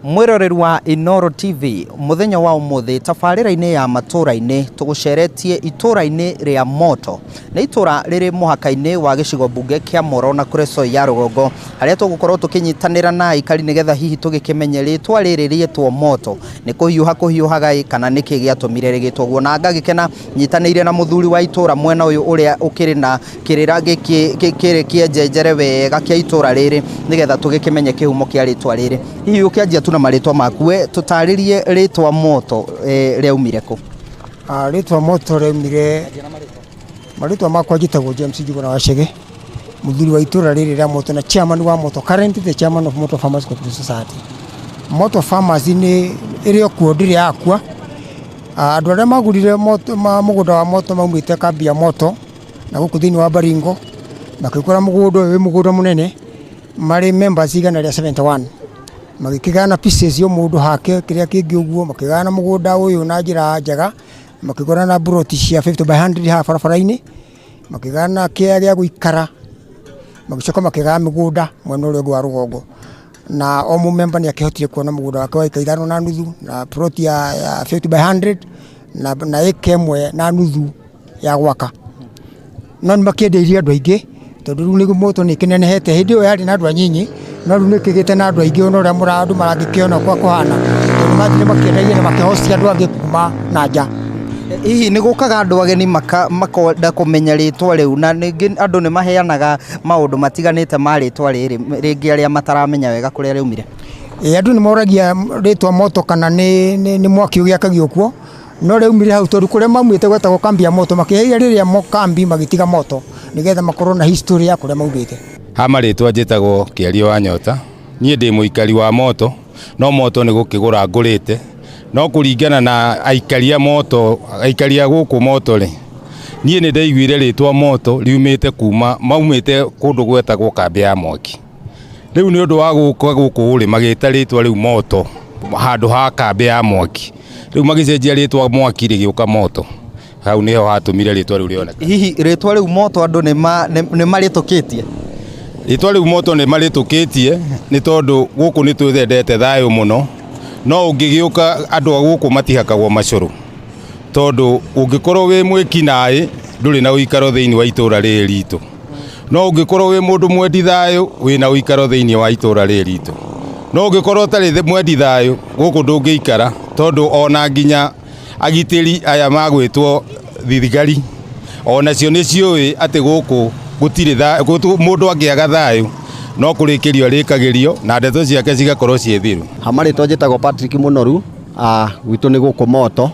Mwiroreri wa Inooro TV muthenya wa umuthi tabarira-ini ya matura-ini tuguceretie itura-ini ria Moto na itura riri muhaka-ini wa gicigo bunge kia Moro na Kureso ya Rugongo haria tugukorwo tukinyitanira na aikari nigetha hihi tugikimenye ritwa riri rietwo Moto ni kuhiuhaga kana niki giatumire rigitwo guo na ngagikena nyitanire na muthuri wa itura mwena uyu uria ukiri na kirira giki kienjenjere wega kia itura riri nigetha tugikimenye kihumo kia ritwa riri hihi ukianjia na maritwa makuwe tutaririe ritwa Moto reumire ku ritwa Moto reumire maritwa makwa jitagwo James Njuguna wa Chege muthuri wa itura riri ria Moto na chairman wa Moto, currently the chairman of Moto Farmers Cooperative Society. Moto Farmers ni iri okuo ndiri akwa andu aria magurire mugunda wa Moto maumite kambi ya Moto na guku thiini wa Baringo makikora mugunda uyu mugunda munene mari members igana ria 71 magikigana pieces yo mundu hake kiria kingi uguo makigana mugunda uyu na njira njega makigona na broti cia 50 by 100 ha barabara-ini makigana kia gia guikara magicoka makigana mugunda mwena uria gwa Rugongo na o mu member ni akihotire kuona mugunda wake wa ika 5.5 na broti ya 50 by 100 na eka imwe na nuthu ya gwaka no ni makiendeire andu aingi tondu riu ni Moto ni kinenehete hindi yo yari na andu anyinyi no riu ni kigite na andu aingi ono ria murandu marangikiona kwa kuhana ni mathire makiendagia na makihocia andu angi kuma na nja hihi ni gukaga andu ageni makonda kumenya ritwa riu na ningi andu ni maheanaga maundu matiganite ma ritwa riri ringi aria mataramenya wega kuria riumire andu ni moragia ritwa Moto kana ni mwaki ugiakagio kuo no riumire hau tondu kuria maumite gwetagwo kambi ya Moto makiheria riria kambi magitiga Moto nigetha makorwo na history ya kuria maumite hama ritwa njitagwo Kiario wa Nyota nie ndi muikari wa Moto no Moto ni gukigura ngurite no kuringana na aikari a Moto aikari a guku Moto ri nie ni ndaiguire ritwa Moto riumite kuma maumite kundu gwetagwo kambi ya mwaki riu ni undu wa guku ri magita ritwa riu Moto handu ha kambi ya mwaki riu magicenjia ritwa mwaki rigiuka Moto hau niho hatumire ritwa riu rioneka hihi ritwa riu Moto andu ni maritukitie ritwa riu Moto ni maritukitie ni tondu guku ni twendete thayo muno no ungigiuka andu a guku matihakagwo macuru tondu ungikorwo wi mwiki nai nduri na uikaro thiini wa itura riri ritu no ungikorwo wi mundu mwendi thayo wina uikaro thiini wa itura riri ritu no ungikorwo tari mwendi thayo guku ndungiikara tondu ona nginya agitiri aya magwitwo thithigari onacio ni ciui ati guku gutire thayo mundu angiaga thayo no kurikirio rikagirio na ndeto ciake cigakorwo ciethiru hamaritwo njitagwo Patrick Munoru gwitu ni guku Moto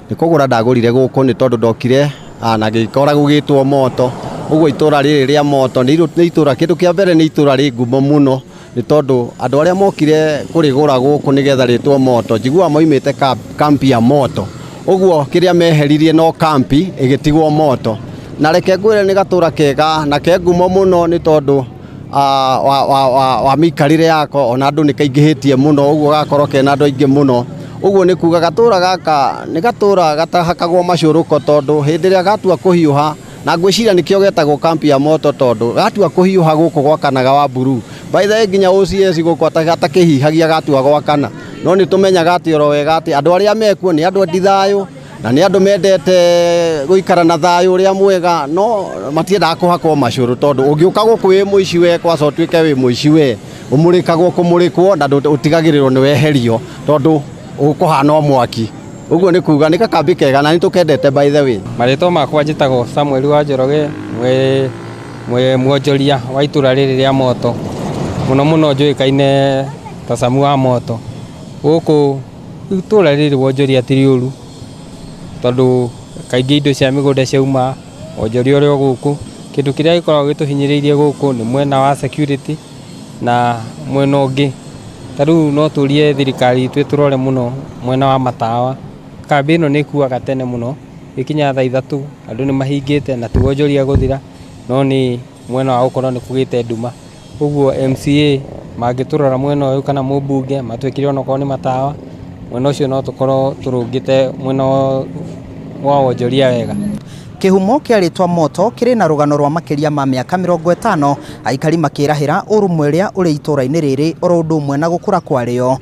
ni kugura ndagurire guku ni tondu ndokire na gikora gugitwo Moto uguo itura riri ria Moto ni itura kindu kia mbere ni itura ri ngumo muno ni tondu andu aria mokire kurigura guku nigetha ritwo Moto njigua moimite kampi ya Moto uguo kiria meheririe no kampi igitigwo Moto na reke ngwire ni gatura kega na ke ngumo muno ni tondu wa mikarire yako ona andu nikaingihitie muno uguo gakorwo kena andu aingi muno uguo ni kuga gatura gaka ni gatura gatahakagwo macuruko tondu hindi ria gatua kuhiuha na ngwiciria nikio getagwo kampi ya Moto tondu gatua kuhiuha guku gwakanaga wa buru by the way nginya OCS guku atakihihagia gatua gwakana no ni tumenyaga ati oro wega ati andu aria mekuo ni andu ndithayo na ni andu mendete guikara na thayo uria mwega no matiendaga kuhakwo macuru tondu ungiuka guku wi muici we kwaca utwike wi muici we umurikagwo kumurikwo na utigagirirwo ni weherio tondu ukuhana o mwaki uguo ni kuga ni kakambi kega na ni tukendete by the way marito makwa njitagwo Samuel wa Njoroge mwe mwonjoria wa itura riri ria Moto muno njuikaine ta Samu wa Moto guku itura riri wonjoria tiri uru tondu kaingi indo cia migunda ciauma wonjoria uria guku kindu kiria gikoragwo gituhinyiriirie guku ni mwena wa security na mwena ungi taru no turie thirikari turore muno mwena wa matawa kambi ino ni kuaga tene muno ikinya thaa 3 andu ni mahingite na tuwonjoria guthira no ni mwena wa ukorwo ni kugite nduma uguo MCA mangiturora mwena uyu kana mubunge matwikire ono ko ni matawa mwena ucio no tukorwo turungite mwena wa wonjoria wega Kihumo kia ritwa Moto kiri na rugano rwa makiria ma miaka 50 aikari makirahira urumwe ria uri itura-ini riri oro undu umwe na gukura kwario.